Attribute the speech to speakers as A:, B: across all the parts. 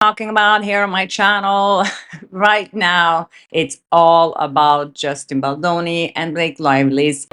A: talking about here on my channel right now. It's all about Justin Baldoni and Blake Lively's.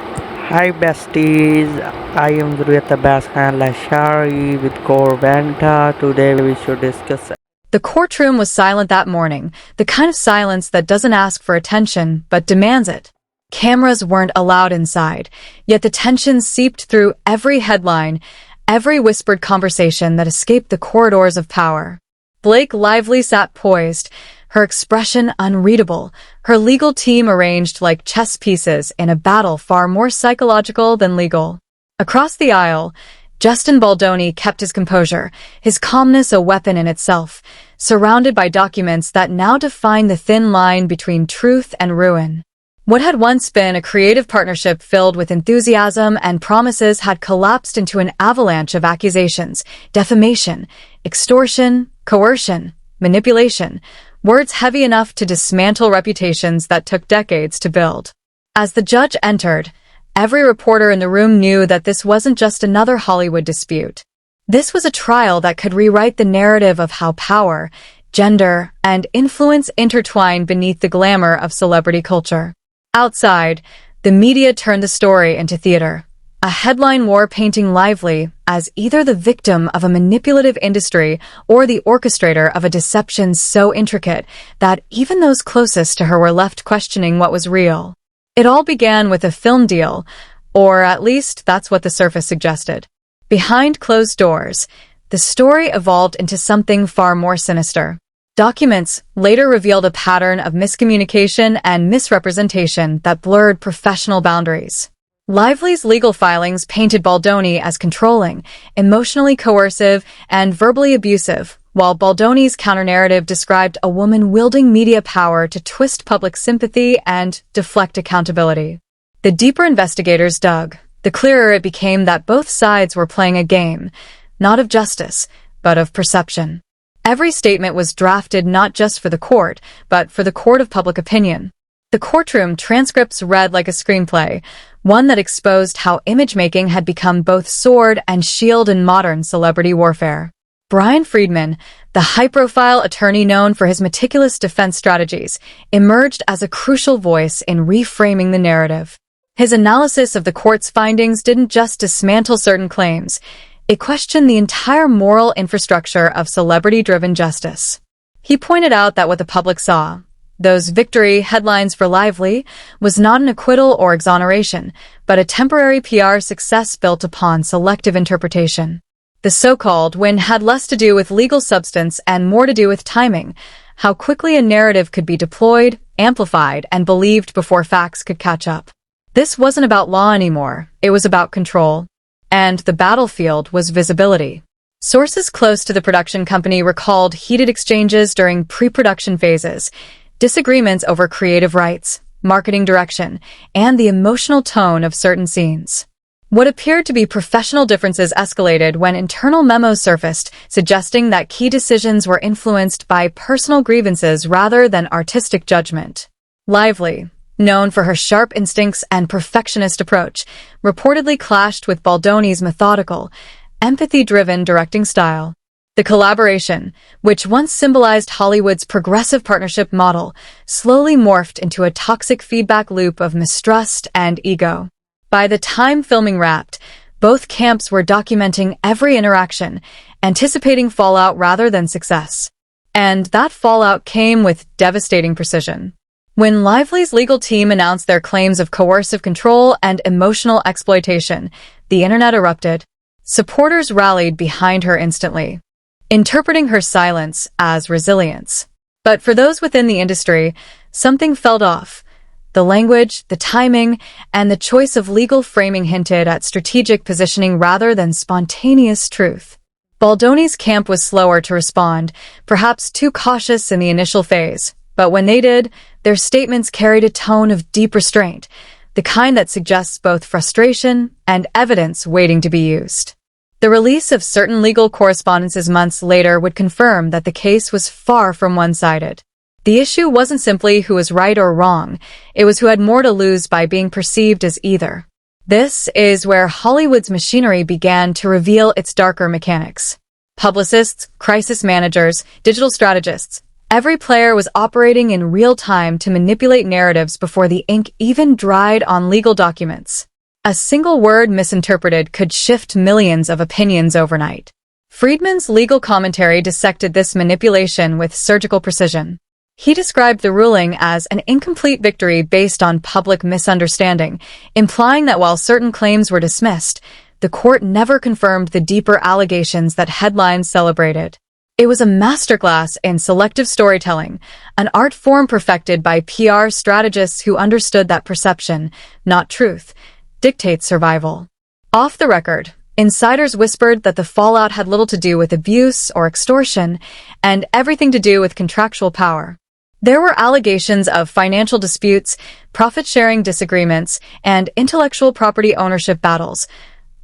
B: Hi besties, I am Zuriyata Bashan Lashari with Corevanta. Today we should discuss.
C: The courtroom was silent that morning, the kind of silence that doesn't ask for attention, but demands it. Cameras weren't allowed inside, yet the tension seeped through every headline, every whispered conversation that escaped the corridors of power. Blake Lively sat poised, her expression unreadable, her legal team arranged like chess pieces in a battle far more psychological than legal. Across the aisle, Justin Baldoni kept his composure, his calmness a weapon in itself, surrounded by documents that now define the thin line between truth and ruin. What had once been a creative partnership filled with enthusiasm and promises had collapsed into an avalanche of accusations, defamation, extortion, coercion, manipulation, words heavy enough to dismantle reputations that took decades to build. As the judge entered, every reporter in the room knew that this wasn't just another Hollywood dispute. This was a trial that could rewrite the narrative of how power, gender, and influence intertwine beneath the glamour of celebrity culture. Outside, the media turned the story into theater. A headline war painting Lively as either the victim of a manipulative industry or the orchestrator of a deception so intricate that even those closest to her were left questioning what was real. It all began with a film deal, or at least that's what the surface suggested. Behind closed doors, the story evolved into something far more sinister. Documents later revealed a pattern of miscommunication and misrepresentation that blurred professional boundaries. Lively's legal filings painted Baldoni as controlling, emotionally coercive, and verbally abusive, while Baldoni's counter-narrative described a woman wielding media power to twist public sympathy and deflect accountability. The deeper investigators dug, the clearer it became that both sides were playing a game, not of justice, but of perception. Every statement was drafted not just for the court, but for the court of public opinion. The courtroom transcripts read like a screenplay, one that exposed how image-making had become both sword and shield in modern celebrity warfare. Brian Friedman, the high-profile attorney known for his meticulous defense strategies, emerged as a crucial voice in reframing the narrative. His analysis of the court's findings didn't just dismantle certain claims, it questioned the entire moral infrastructure of celebrity-driven justice. He pointed out that what the public saw, those victory headlines for Lively, was not an acquittal or exoneration, but a temporary PR success built upon selective interpretation. The so-called win had less to do with legal substance and more to do with timing, how quickly a narrative could be deployed, amplified, and believed before facts could catch up. This wasn't about law anymore, it was about control. And the battlefield was visibility. Sources close to the production company recalled heated exchanges during pre-production phases, disagreements over creative rights, marketing direction, and the emotional tone of certain scenes. What appeared to be professional differences escalated when internal memos surfaced, suggesting that key decisions were influenced by personal grievances rather than artistic judgment. Lively, known for her sharp instincts and perfectionist approach, reportedly clashed with Baldoni's methodical, empathy-driven directing style. The collaboration, which once symbolized Hollywood's progressive partnership model, slowly morphed into a toxic feedback loop of mistrust and ego. By the time filming wrapped, both camps were documenting every interaction, anticipating fallout rather than success. And that fallout came with devastating precision. When Lively's legal team announced their claims of coercive control and emotional exploitation, the internet erupted. Supporters rallied behind her instantly, interpreting her silence as resilience. But for those within the industry, something felt off. The language, the timing, and the choice of legal framing hinted at strategic positioning rather than spontaneous truth. Baldoni's camp was slower to respond, perhaps too cautious in the initial phase. But when they did, their statements carried a tone of deep restraint, the kind that suggests both frustration and evidence waiting to be used. The release of certain legal correspondences months later would confirm that the case was far from one-sided. The issue wasn't simply who was right or wrong, it was who had more to lose by being perceived as either. This is where Hollywood's machinery began to reveal its darker mechanics. Publicists, crisis managers, digital strategists. Every player was operating in real time to manipulate narratives before the ink even dried on legal documents. A single word misinterpreted could shift millions of opinions overnight. Friedman's legal commentary dissected this manipulation with surgical precision. He described the ruling as an incomplete victory based on public misunderstanding, implying that while certain claims were dismissed, the court never confirmed the deeper allegations that headlines celebrated. It was a masterclass in selective storytelling, an art form perfected by PR strategists who understood that perception, not truth, dictates survival. Off the record, insiders whispered that the fallout had little to do with abuse or extortion and everything to do with contractual power. There were allegations of financial disputes, profit-sharing disagreements, and intellectual property ownership battles,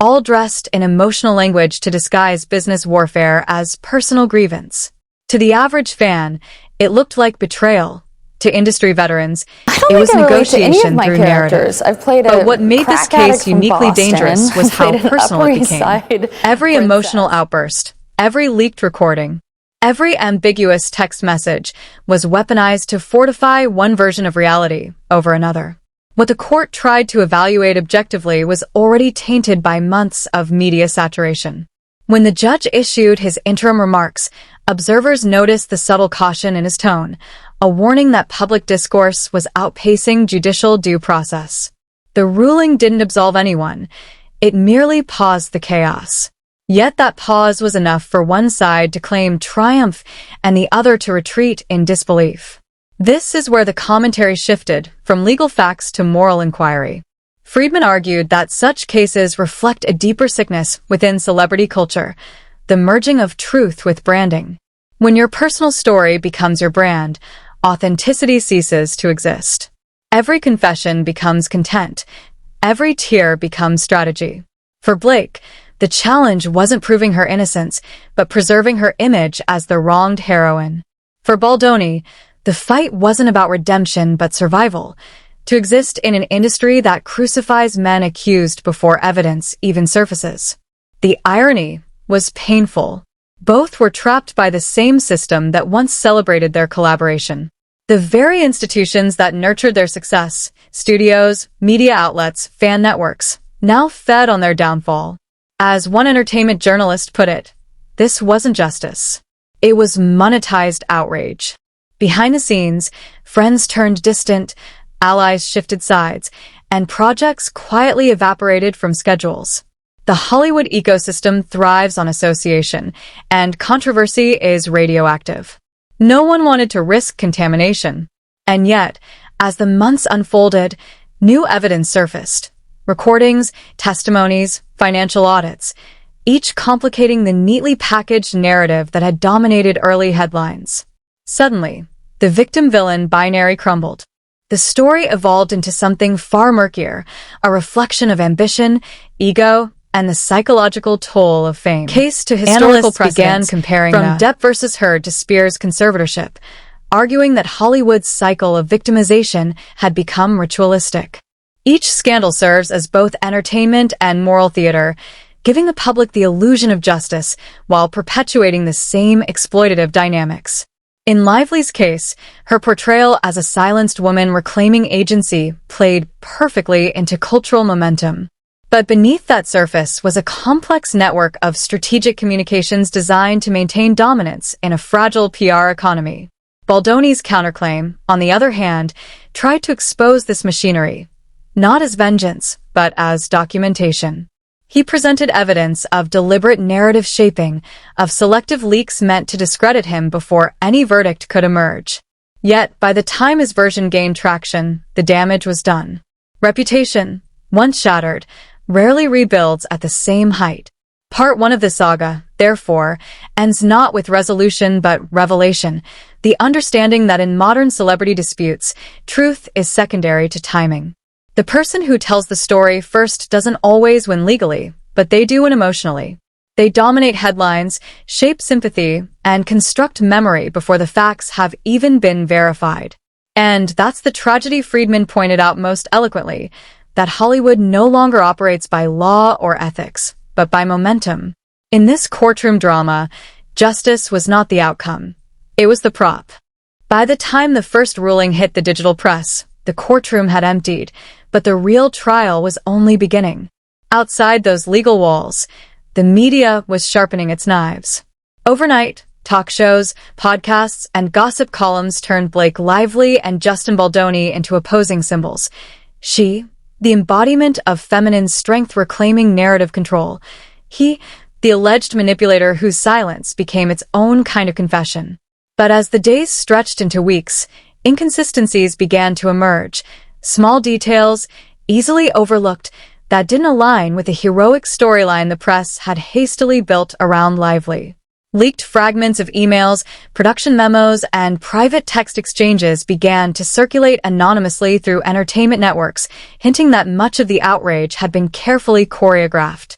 C: all dressed in emotional language to disguise business warfare as personal grievance. To the average fan, it looked like betrayal. To industry veterans, it was negotiation through narrative. But what made this case uniquely dangerous was how personal it became. Every emotional outburst, every leaked recording, every ambiguous text message was weaponized to fortify one version of reality over another. What the court tried to evaluate objectively was already tainted by months of media saturation. When the judge issued his interim remarks, observers noticed the subtle caution in his tone, a warning that public discourse was outpacing judicial due process. The ruling didn't absolve anyone. It merely paused the chaos. Yet that pause was enough for one side to claim triumph and the other to retreat in disbelief. This is where the commentary shifted from legal facts to moral inquiry. Friedman argued that such cases reflect a deeper sickness within celebrity culture, the merging of truth with branding. When your personal story becomes your brand, authenticity ceases to exist. Every confession becomes content. Every tear becomes strategy. For Blake, the challenge wasn't proving her innocence, but preserving her image as the wronged heroine. For Baldoni, the fight wasn't about redemption but survival, to exist in an industry that crucifies men accused before evidence even surfaces. The irony was painful. Both were trapped by the same system that once celebrated their collaboration. The very institutions that nurtured their success, studios, media outlets, fan networks, now fed on their downfall. As one entertainment journalist put it, this wasn't justice. It was monetized outrage. Behind the scenes, friends turned distant, allies shifted sides, and projects quietly evaporated from schedules. The Hollywood ecosystem thrives on association, and controversy is radioactive. No one wanted to risk contamination. And yet, as the months unfolded, new evidence surfaced. Recordings, testimonies, financial audits, each complicating the neatly packaged narrative that had dominated early headlines. Suddenly, the victim-villain binary crumbled. The story evolved into something far murkier, a reflection of ambition, ego, and the psychological toll of fame. Case to historical precedents began comparing from Depp versus Heard to Spears' conservatorship, arguing that Hollywood's cycle of victimization had become ritualistic. Each scandal serves as both entertainment and moral theater, giving the public the illusion of justice while perpetuating the same exploitative dynamics. In Lively's case, her portrayal as a silenced woman reclaiming agency played perfectly into cultural momentum. But beneath that surface was a complex network of strategic communications designed to maintain dominance in a fragile PR economy. Baldoni's counterclaim, on the other hand, tried to expose this machinery, not as vengeance, but as documentation. He presented evidence of deliberate narrative shaping, of selective leaks meant to discredit him before any verdict could emerge. Yet, by the time his version gained traction, the damage was done. Reputation, once shattered, rarely rebuilds at the same height. Part 1 of the saga, therefore, ends not with resolution but revelation, the understanding that in modern celebrity disputes, truth is secondary to timing. The person who tells the story first doesn't always win legally, but they do win emotionally. They dominate headlines, shape sympathy, and construct memory before the facts have even been verified. And that's the tragedy Friedman pointed out most eloquently, that Hollywood no longer operates by law or ethics, but by momentum. In this courtroom drama, justice was not the outcome. It was the prop. By the time the first ruling hit the digital press, the courtroom had emptied, but the real trial was only beginning. Outside those legal walls, the media was sharpening its knives. Overnight, talk shows, podcasts, and gossip columns turned Blake Lively and Justin Baldoni into opposing symbols. She, the embodiment of feminine strength reclaiming narrative control. He, the alleged manipulator whose silence became its own kind of confession. But as the days stretched into weeks, inconsistencies began to emerge. Small details, easily overlooked, that didn't align with the heroic storyline the press had hastily built around Lively. Leaked fragments of emails, production memos, and private text exchanges began to circulate anonymously through entertainment networks, hinting that much of the outrage had been carefully choreographed.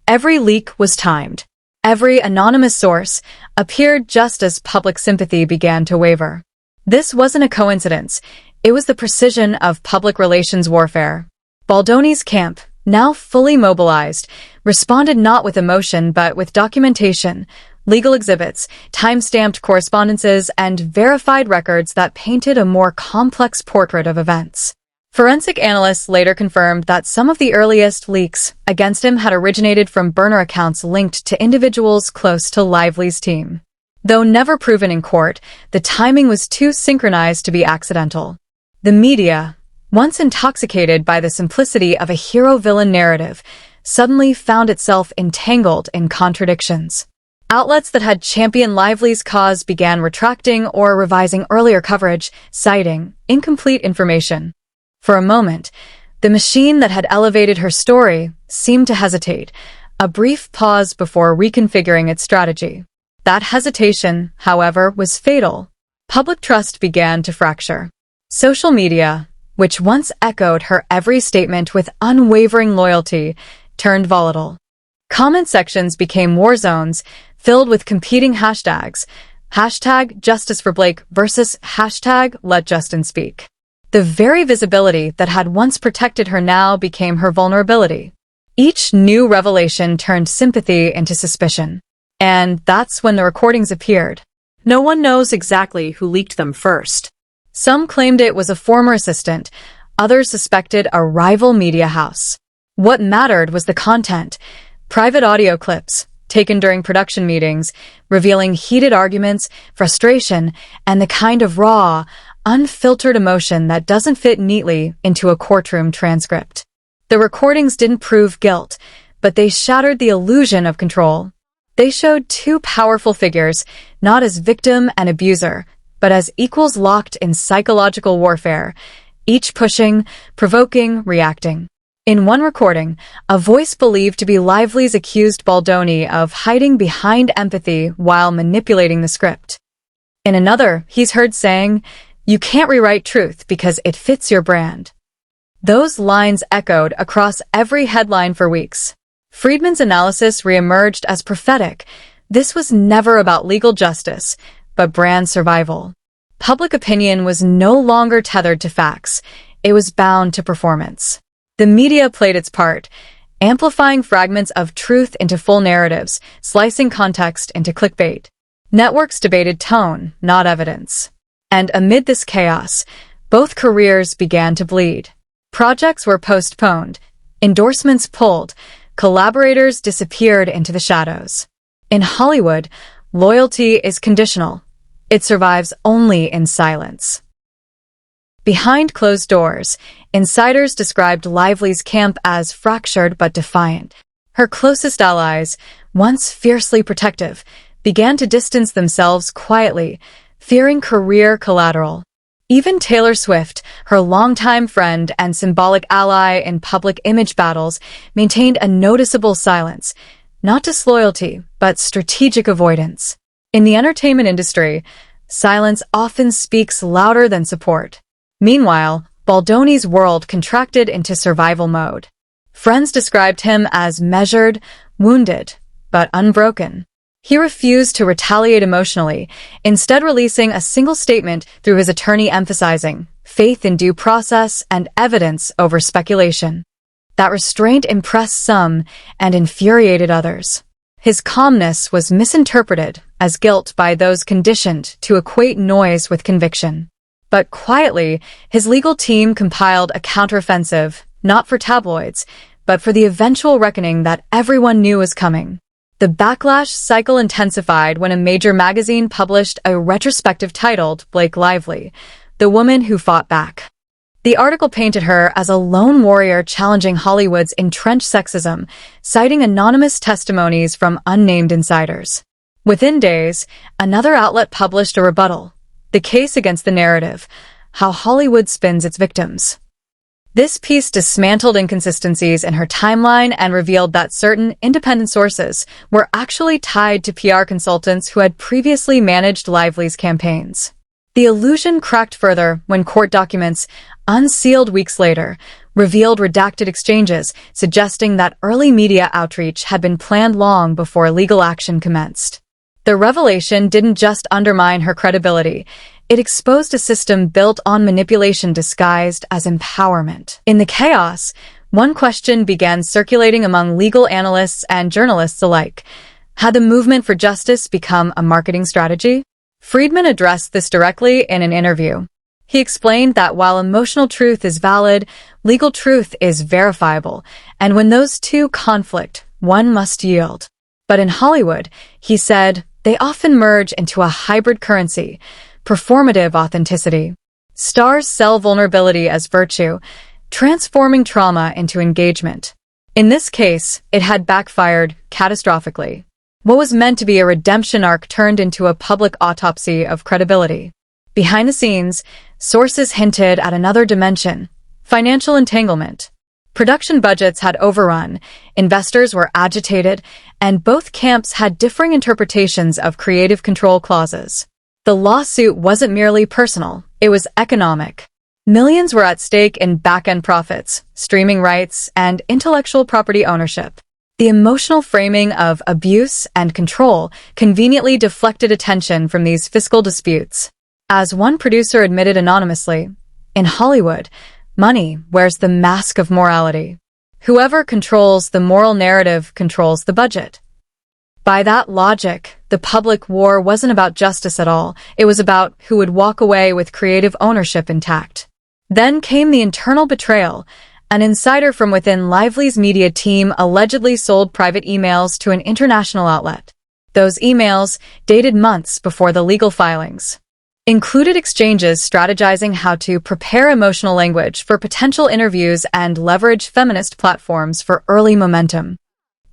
C: Every leak was timed. Every anonymous source appeared just as public sympathy began to waver. This wasn't a coincidence. It was the precision of public relations warfare. Baldoni's camp, now fully mobilized, responded not with emotion but with documentation, legal exhibits, time-stamped correspondences, and verified records that painted a more complex portrait of events. Forensic analysts later confirmed that some of the earliest leaks against him had originated from burner accounts linked to individuals close to Lively's team. Though never proven in court, the timing was too synchronized to be accidental. The media, once intoxicated by the simplicity of a hero-villain narrative, suddenly found itself entangled in contradictions. Outlets that had championed Lively's cause began retracting or revising earlier coverage, citing incomplete information. For a moment, the machine that had elevated her story seemed to hesitate, a brief pause before reconfiguring its strategy. That hesitation, however, was fatal. Public trust began to fracture. Social media, which once echoed her every statement with unwavering loyalty, turned volatile. Comment sections became war zones, filled with competing hashtags. Hashtag Justice for Blake versus hashtag Let Justin Speak. The very visibility that had once protected her now became her vulnerability. Each new revelation turned sympathy into suspicion. And that's when the recordings appeared.
D: No one knows exactly who leaked them first.
C: Some claimed it was a former assistant, others suspected a rival media house. What mattered was the content. Private audio clips, taken during production meetings, revealing heated arguments, frustration, and the kind of raw, unfiltered emotion that doesn't fit neatly into a courtroom transcript. The recordings didn't prove guilt, but they shattered the illusion of control. They showed two powerful figures, not as victim and abuser, but as equals locked in psychological warfare, each pushing, provoking, reacting. In one recording, a voice believed to be Lively's accused Baldoni of hiding behind empathy while manipulating the script. In another, he's heard saying, "You can't rewrite truth because it fits your brand." Those lines echoed across every headline for weeks. Friedman's analysis reemerged as prophetic. This was never about legal justice, but brand survival. Public opinion was no longer tethered to facts. It was bound to performance. The media played its part, amplifying fragments of truth into full narratives, slicing context into clickbait. Networks debated tone, not evidence. And amid this chaos, both careers began to bleed. Projects were postponed, endorsements pulled, collaborators disappeared into the shadows. In Hollywood, loyalty is conditional. It survives only in silence. Behind closed doors, insiders described Lively's camp as fractured but defiant. Her closest allies, once fiercely protective, began to distance themselves quietly, fearing career collateral. Even Taylor Swift, her longtime friend and symbolic ally in public image battles, maintained a noticeable silence, not disloyalty, but strategic avoidance. In the entertainment industry, silence often speaks louder than support. Meanwhile, Baldoni's world contracted into survival mode. Friends described him as measured, wounded, but unbroken. He refused to retaliate emotionally, instead releasing a single statement through his attorney emphasizing faith in due process and evidence over speculation. That restraint impressed some and infuriated others. His calmness was misinterpreted as guilt by those conditioned to equate noise with conviction. But quietly, his legal team compiled a counteroffensive, not for tabloids, but for the eventual reckoning that everyone knew was coming. The backlash cycle intensified when a major magazine published a retrospective titled Blake Lively, The Woman Who Fought Back. The article painted her as a lone warrior challenging Hollywood's entrenched sexism, citing anonymous testimonies from unnamed insiders. Within days, another outlet published a rebuttal, The Case Against the Narrative, How Hollywood Spins Its Victims. This piece dismantled inconsistencies in her timeline and revealed that certain independent sources were actually tied to PR consultants who had previously managed Lively's campaigns. The illusion cracked further when court documents, unsealed weeks later, revealed redacted exchanges suggesting that early media outreach had been planned long before legal action commenced. The revelation didn't just undermine her credibility, it exposed a system built on manipulation disguised as empowerment. In the chaos, one question began circulating among legal analysts and journalists alike. Had the movement for justice become a marketing strategy? Friedman addressed this directly in an interview. He explained that while emotional truth is valid, legal truth is verifiable, and when those two conflict, one must yield. But in Hollywood, he said, they often merge into a hybrid currency, performative authenticity. Stars sell vulnerability as virtue, transforming trauma into engagement. In this case, it had backfired catastrophically. What was meant to be a redemption arc turned into a public autopsy of credibility. Behind the scenes, sources hinted at another dimension: financial entanglement. Production budgets had overrun, investors were agitated, and both camps had differing interpretations of creative control clauses. The lawsuit wasn't merely personal, it was economic. Millions were at stake in back-end profits, streaming rights, and intellectual property ownership. The emotional framing of abuse and control conveniently deflected attention from these fiscal disputes. As one producer admitted anonymously, in Hollywood, money wears the mask of morality. Whoever controls the moral narrative controls the budget. By that logic, the public war wasn't about justice at all. It was about who would walk away with creative ownership intact. Then came the internal betrayal. An insider from within Lively's media team allegedly sold private emails to an international outlet. Those emails, dated months before the legal filings, included exchanges strategizing how to prepare emotional language for potential interviews and leverage feminist platforms for early momentum.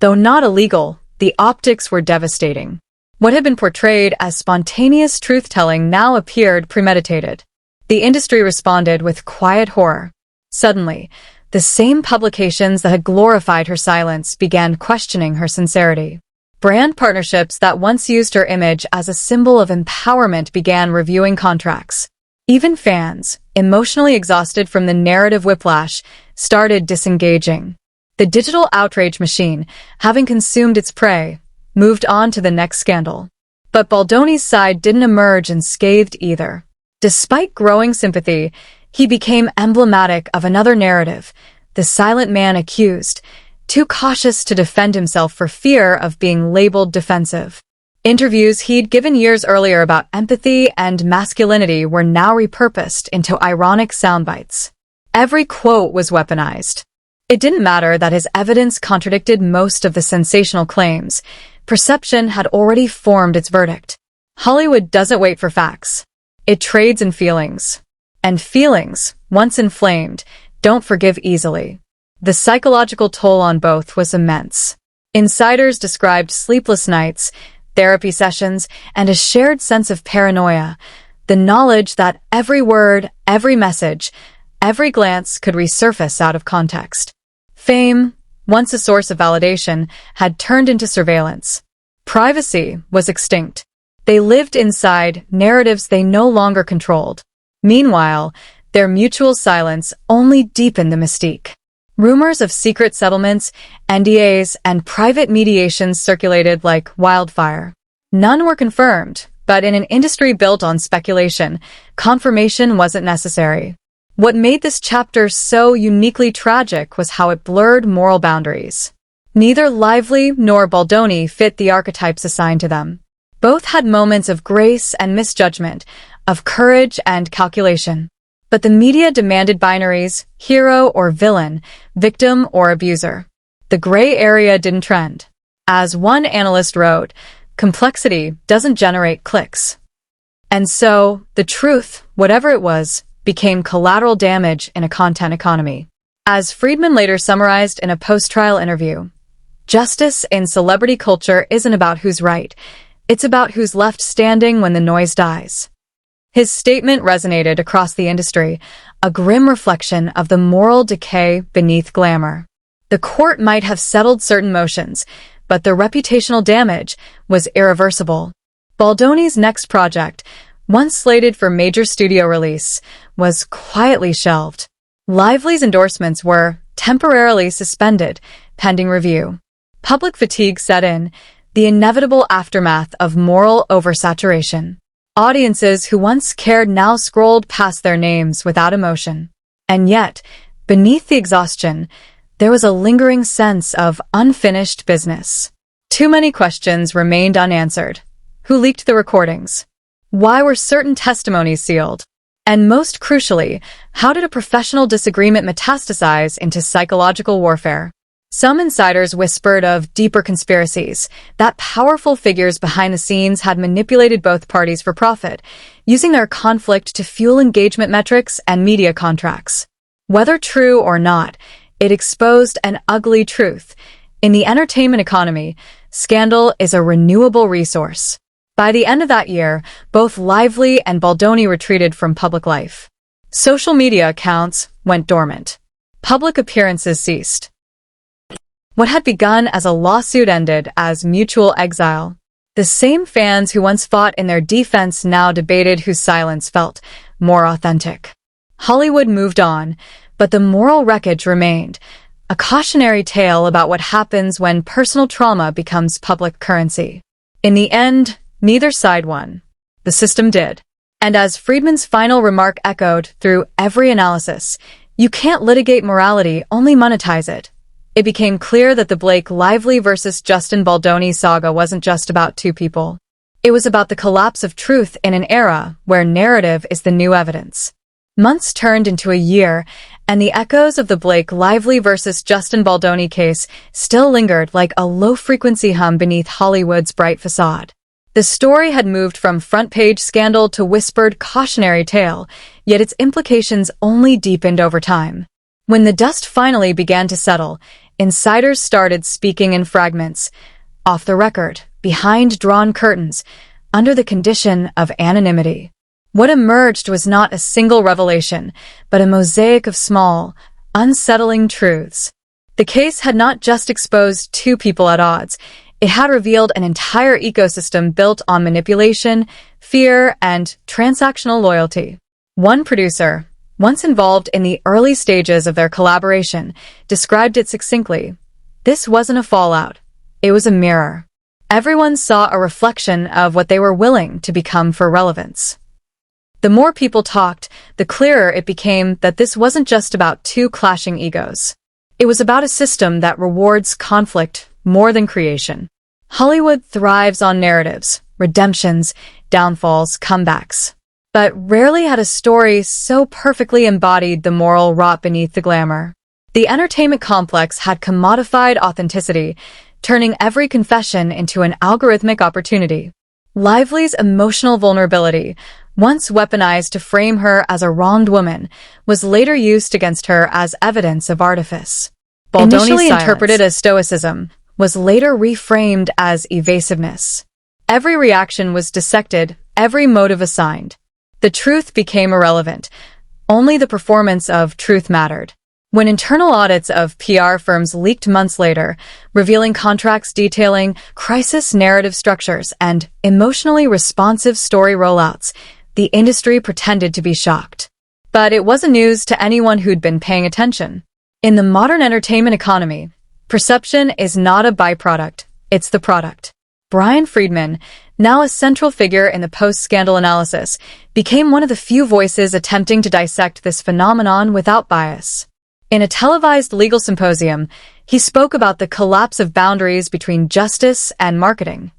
C: Though not illegal, the optics were devastating. What had been portrayed as spontaneous truth-telling now appeared premeditated. The industry responded with quiet horror. Suddenly, the same publications that had glorified her silence began questioning her sincerity. Brand partnerships that once used her image as a symbol of empowerment began reviewing contracts. Even fans, emotionally exhausted from the narrative whiplash, started disengaging. The digital outrage machine, having consumed its prey, moved on to the next scandal. But Baldoni's side didn't emerge unscathed either. Despite growing sympathy, he became emblematic of another narrative, the silent man accused, too cautious to defend himself for fear of being labeled defensive. Interviews he'd given years earlier about empathy and masculinity were now repurposed into ironic soundbites. Every quote was weaponized. It didn't matter that his evidence contradicted most of the sensational claims. Perception had already formed its verdict. Hollywood doesn't wait for facts. It trades in feelings. And feelings, once inflamed, don't forgive easily. The psychological toll on both was immense. Insiders described sleepless nights, therapy sessions, and a shared sense of paranoia, the knowledge that every word, every message, every glance could resurface out of context. Fame, once a source of validation, had turned into surveillance. Privacy was extinct. They lived inside narratives they no longer controlled. Meanwhile, their mutual silence only deepened the mystique. Rumors of secret settlements, NDAs, and private mediations circulated like wildfire. None were confirmed, but in an industry built on speculation, confirmation wasn't necessary. What made this chapter so uniquely tragic was how it blurred moral boundaries. Neither Lively nor Baldoni fit the archetypes assigned to them. Both had moments of grace and misjudgment, of courage and calculation. But the media demanded binaries, hero or villain, victim or abuser. The gray area didn't trend. As one analyst wrote, complexity doesn't generate clicks. And so, the truth, whatever it was, became collateral damage in a content economy. As Friedman later summarized in a post-trial interview, justice in celebrity culture isn't about who's right, it's about who's left standing when the noise dies. His statement resonated across the industry, a grim reflection of the moral decay beneath glamour. The court might have settled certain motions, but the reputational damage was irreversible. Baldoni's next project, once slated for major studio release, was quietly shelved. Lively's endorsements were temporarily suspended, pending review. Public fatigue set in, the inevitable aftermath of moral oversaturation. Audiences who once cared now scrolled past their names without emotion. And yet, beneath the exhaustion, there was a lingering sense of unfinished business. Too many questions remained unanswered. Who leaked the recordings? Why were certain testimonies sealed? And most crucially, how did a professional disagreement metastasize into psychological warfare? Some insiders whispered of deeper conspiracies, that powerful figures behind the scenes had manipulated both parties for profit, using their conflict to fuel engagement metrics and media contracts. Whether true or not, it exposed an ugly truth. In the entertainment economy, scandal is a renewable resource. By the end of that year, both Lively and Baldoni retreated from public life. Social media accounts went dormant. Public appearances ceased. What had begun as a lawsuit ended as mutual exile. The same fans who once fought in their defense now debated whose silence felt more authentic. Hollywood moved on, but the moral wreckage remained, a cautionary tale about what happens when personal trauma becomes public currency. In the end, neither side won. The system did. And as Friedman's final remark echoed through every analysis, you can't litigate morality, only monetize it. It became clear that the Blake Lively versus Justin Baldoni saga wasn't just about two people. It was about the collapse of truth in an era where narrative is the new evidence. Months turned into a year, and the echoes of the Blake Lively versus Justin Baldoni case still lingered like a low-frequency hum beneath Hollywood's bright facade. The story had moved from front-page scandal to whispered cautionary tale, yet its implications only deepened over time. When the dust finally began to settle, insiders started speaking in fragments, off the record, behind drawn curtains, under the condition of anonymity. What emerged was not a single revelation, but a mosaic of small, unsettling truths. The case had not just exposed two people at odds, it had revealed an entire ecosystem built on manipulation, fear, and transactional loyalty. One producer, once involved in the early stages of their collaboration, described it succinctly. This wasn't a fallout. It was a mirror. Everyone saw a reflection of what they were willing to become for relevance. The more people talked, the clearer it became that this wasn't just about two clashing egos. It was about a system that rewards conflict more than creation. Hollywood thrives on narratives, redemptions, downfalls, comebacks. But rarely had a story so perfectly embodied the moral rot beneath the glamour. The entertainment complex had commodified authenticity, turning every confession into an algorithmic opportunity. Lively's emotional vulnerability, once weaponized to frame her as a wronged woman, was later used against her as evidence of artifice. Initially interpreted as stoicism, was later reframed as evasiveness. Every reaction was dissected, every motive assigned. The truth became irrelevant. Only the performance of truth mattered. When internal audits of PR firms leaked months later, revealing contracts detailing crisis narrative structures and emotionally responsive story rollouts, the industry pretended to be shocked. But it wasn't news to anyone who'd been paying attention. In the modern entertainment economy, perception is not a byproduct, it's the product. Brian Friedman, now a central figure in the post-scandal analysis, became one of the few voices attempting to dissect this phenomenon without bias. In a televised legal symposium, He spoke about the collapse of boundaries between justice and marketing.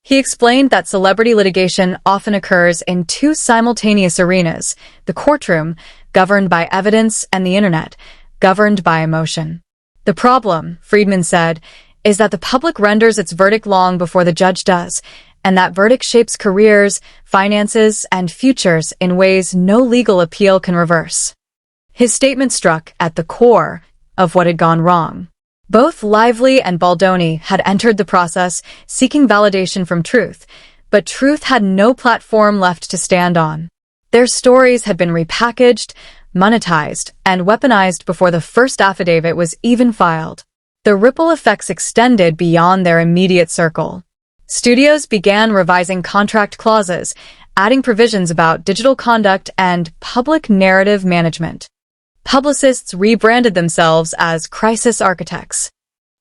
C: He explained that celebrity litigation often occurs in two simultaneous arenas: the courtroom, governed by evidence, and the internet, governed by emotion. The problem, Friedman said, is that the public renders its verdict long before the judge does, and that verdict shapes careers, finances, and futures in ways no legal appeal can reverse. His statement struck at the core of what had gone wrong. Both Lively and Baldoni had entered the process seeking validation from truth, but truth had no platform left to stand on. Their stories had been repackaged, monetized, and weaponized before the first affidavit was even filed. The ripple effects extended beyond their immediate circle. Studios began revising contract clauses, adding provisions about digital conduct and public narrative management. Publicists rebranded themselves as crisis architects.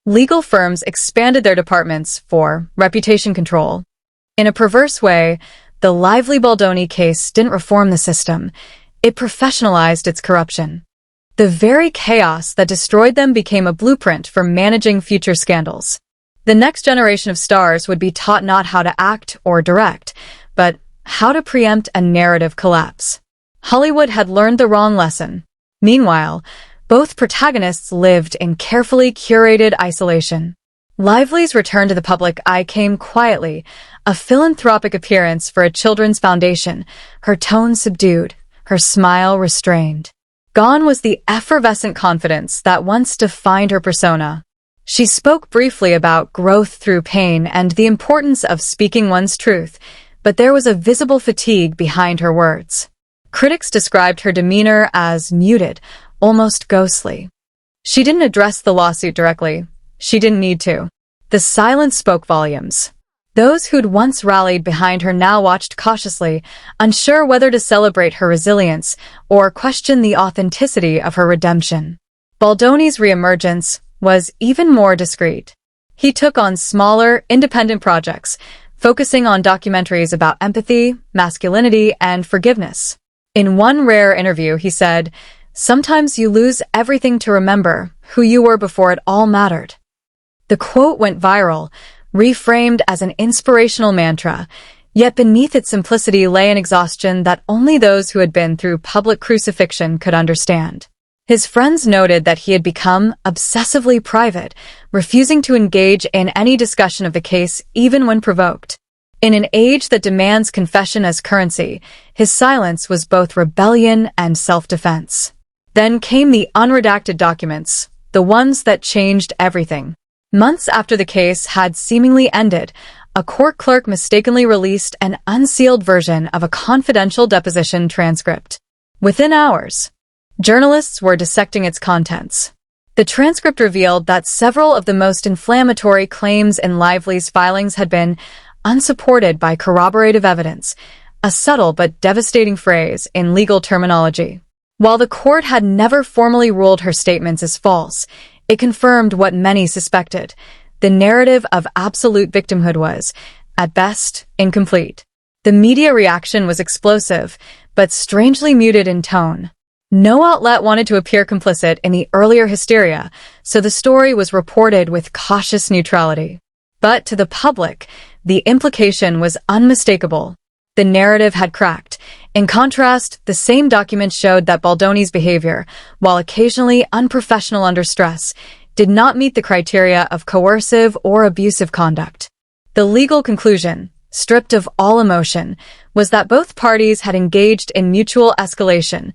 C: Legal firms expanded their departments for reputation control. In a perverse way, the Lively Baldoni case didn't reform the system. It professionalized its corruption. The very chaos that destroyed them became a blueprint for managing future scandals. The next generation of stars would be taught not how to act or direct, but how to preempt a narrative collapse. Hollywood had learned the wrong lesson. Meanwhile, both protagonists lived in carefully curated isolation. Lively's return to the public eye came quietly, a philanthropic appearance for a children's foundation, her tone subdued, her smile restrained. Gone was the effervescent confidence that once defined her persona. She spoke briefly about growth through pain and the importance of speaking one's truth, but there was a visible fatigue behind her words. Critics described her demeanor as muted, almost ghostly. She didn't address the lawsuit directly. She didn't need to. The silence spoke volumes. Those who'd once rallied behind her now watched cautiously, unsure whether to celebrate her resilience or question the authenticity of her redemption. Baldoni's reemergence was even more discreet. He took on smaller, independent projects, focusing on documentaries about empathy, masculinity, and forgiveness. In one rare interview, he said, "Sometimes you lose everything to remember who you were before it all mattered." The quote went viral, reframed as an inspirational mantra, yet beneath its simplicity lay an exhaustion that only those who had been through public crucifixion could understand. His friends noted that he had become obsessively private, refusing to engage in any discussion of the case even when provoked. In an age that demands confession as currency, his silence was both rebellion and self-defense. Then came the unredacted documents, the ones that changed everything. Months after the case had seemingly ended, a court clerk mistakenly released an unsealed version of a confidential deposition transcript. Within hours, journalists were dissecting its contents. The transcript revealed that several of the most inflammatory claims in Lively's filings had been unsupported by corroborative evidence, a subtle but devastating phrase in legal terminology. While the court had never formally ruled her statements as false, it confirmed what many suspected. The narrative of absolute victimhood was, at best, incomplete. The media reaction was explosive, but strangely muted in tone. No outlet wanted to appear complicit in the earlier hysteria, so the story was reported with cautious neutrality. But to the public, the implication was unmistakable. The narrative had cracked. In contrast, the same document showed that Baldoni's behavior, while occasionally unprofessional under stress, did not meet the criteria of coercive or abusive conduct. The legal conclusion, stripped of all emotion, was that both parties had engaged in mutual escalation,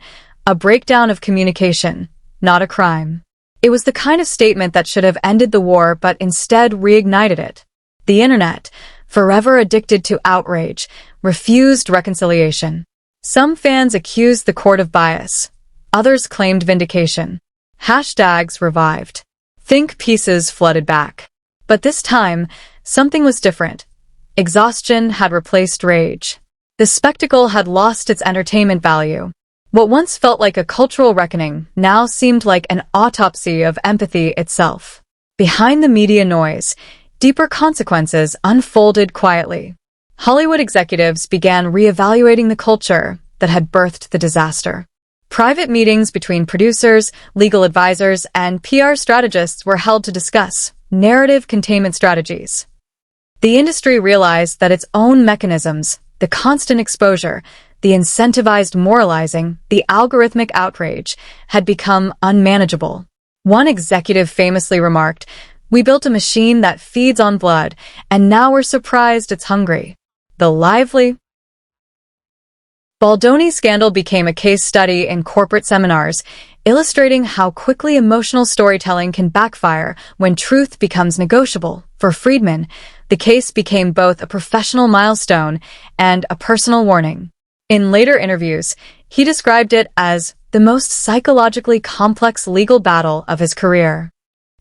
C: a breakdown of communication, not a crime. It was the kind of statement that should have ended the war but instead reignited it. The internet, forever addicted to outrage, refused reconciliation. Some fans accused the court of bias. Others claimed vindication. Hashtags revived. Think pieces flooded back. But this time, something was different. Exhaustion had replaced rage. The spectacle had lost its entertainment value. What once felt like a cultural reckoning now seemed like an autopsy of empathy itself. Behind the media noise, deeper consequences unfolded quietly. Hollywood executives began reevaluating the culture that had birthed the disaster. Private meetings between producers, legal advisors, and PR strategists were held to discuss narrative containment strategies. The industry realized that its own mechanisms, the constant exposure, the incentivized moralizing, the algorithmic outrage, had become unmanageable. One executive famously remarked, "We built a machine that feeds on blood, and now we're surprised it's hungry." The lively Baldoni scandal became a case study in corporate seminars, illustrating how quickly emotional storytelling can backfire when truth becomes negotiable. For Friedman, the case became both a professional milestone and a personal warning. In later interviews, he described it as the most psychologically complex legal battle of his career.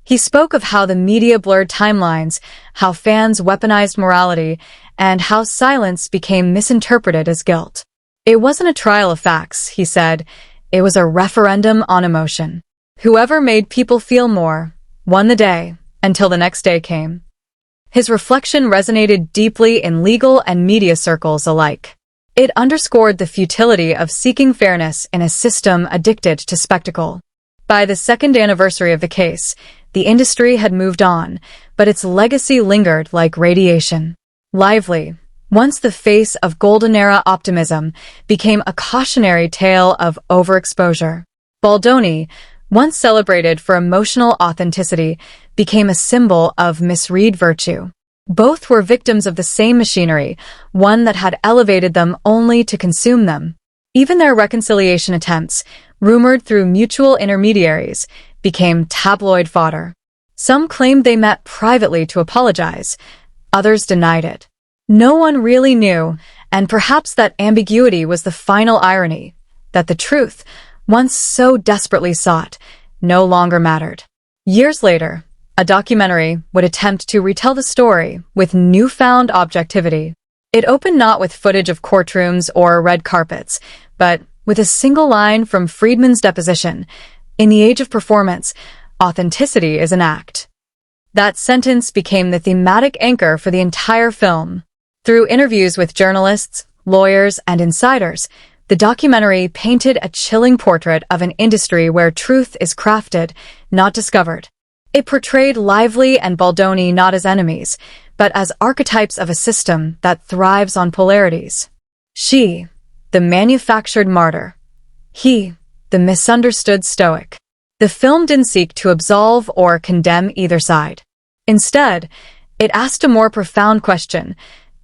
C: He spoke of how the media blurred timelines, how fans weaponized morality, and how silence became misinterpreted as guilt. It wasn't a trial of facts, he said. It was a referendum on emotion. Whoever made people feel more won the day, until the next day came. His reflection resonated deeply in legal and media circles alike. It underscored the futility of seeking fairness in a system addicted to spectacle. By the second anniversary of the case, the industry had moved on, but its legacy lingered like radiation. Lively, once the face of golden-era optimism, became a cautionary tale of overexposure. Baldoni, once celebrated for emotional authenticity, became a symbol of misread virtue. Both were victims of the same machinery, one that had elevated them only to consume them. Even their reconciliation attempts, rumored through mutual intermediaries, became tabloid fodder. Some claimed they met privately to apologize. Others denied it. No one really knew, and perhaps that ambiguity was the final irony, that the truth, once so desperately sought, no longer mattered. Years later, a documentary would attempt to retell the story with newfound objectivity. It opened not with footage of courtrooms or red carpets, but with a single line from Friedman's deposition, "In the age of performance, authenticity is an act." That sentence became the thematic anchor for the entire film. Through interviews with journalists, lawyers, and insiders, the documentary painted a chilling portrait of an industry where truth is crafted, not discovered. It portrayed Lively and Baldoni not as enemies, but as archetypes of a system that thrives on polarities. She, the manufactured martyr. He, the misunderstood stoic. The film didn't seek to absolve or condemn either side. Instead, it asked a more profound question: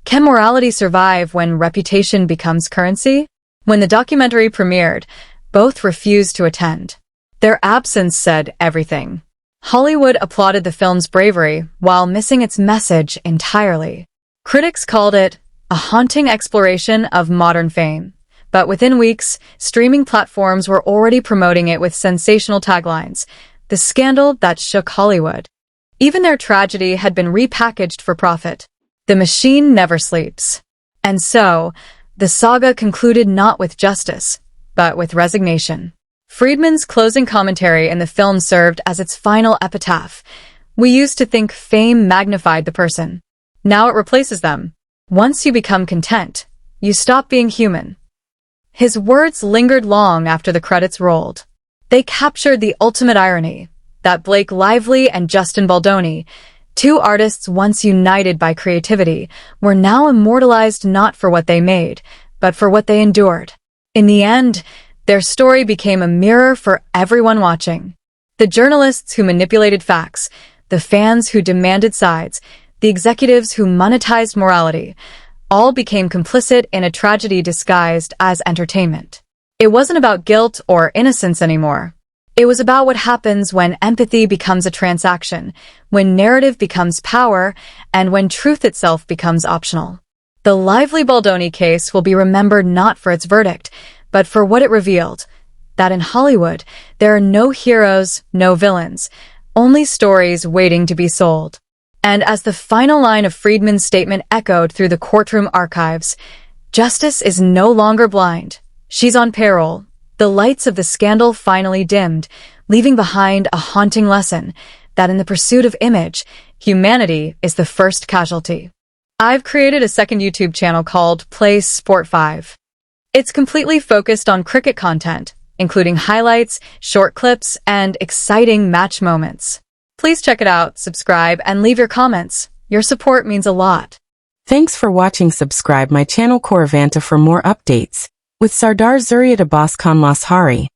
C: can morality survive when reputation becomes currency? When the documentary premiered, both refused to attend. Their absence said everything. Hollywood applauded the film's bravery while missing its message entirely. Critics called it a haunting exploration of modern fame. But within weeks, streaming platforms were already promoting it with sensational taglines: "The scandal that shook Hollywood." Even their tragedy had been repackaged for profit. The machine never sleeps. And so, the saga concluded not with justice, but with resignation. Friedman's closing commentary in the film served as its final epitaph. "We used to think fame magnified the person. Now it replaces them. Once you become content, you stop being human." His words lingered long after the credits rolled. They captured the ultimate irony, that Blake Lively and Justin Baldoni, two artists once united by creativity, were now immortalized not for what they made, but for what they endured. In the end, their story became a mirror for everyone watching. The journalists who manipulated facts, the fans who demanded sides, the executives who monetized morality, all became complicit in a tragedy disguised as entertainment. It wasn't about guilt or innocence anymore. It was about what happens when empathy becomes a transaction, when narrative becomes power, and when truth itself becomes optional. The Lively Baldoni case will be remembered not for its verdict, but for what it revealed: that in Hollywood, there are no heroes, no villains, only stories waiting to be sold. And as the final line of Friedman's statement echoed through the courtroom archives, justice is no longer blind. She's on parole. The lights of the scandal finally dimmed, leaving behind a haunting lesson that in the pursuit of image, humanity is the first casualty. I've created a second YouTube channel called Play Sport 5. It's completely focused on cricket content, including highlights, short clips, and exciting match moments. Please check it out, subscribe, and leave your comments. Your support means a lot.
E: Thanks for watching. Subscribe my channel Corevanta for more updates with Sardar Zuriya Boskan Mashari.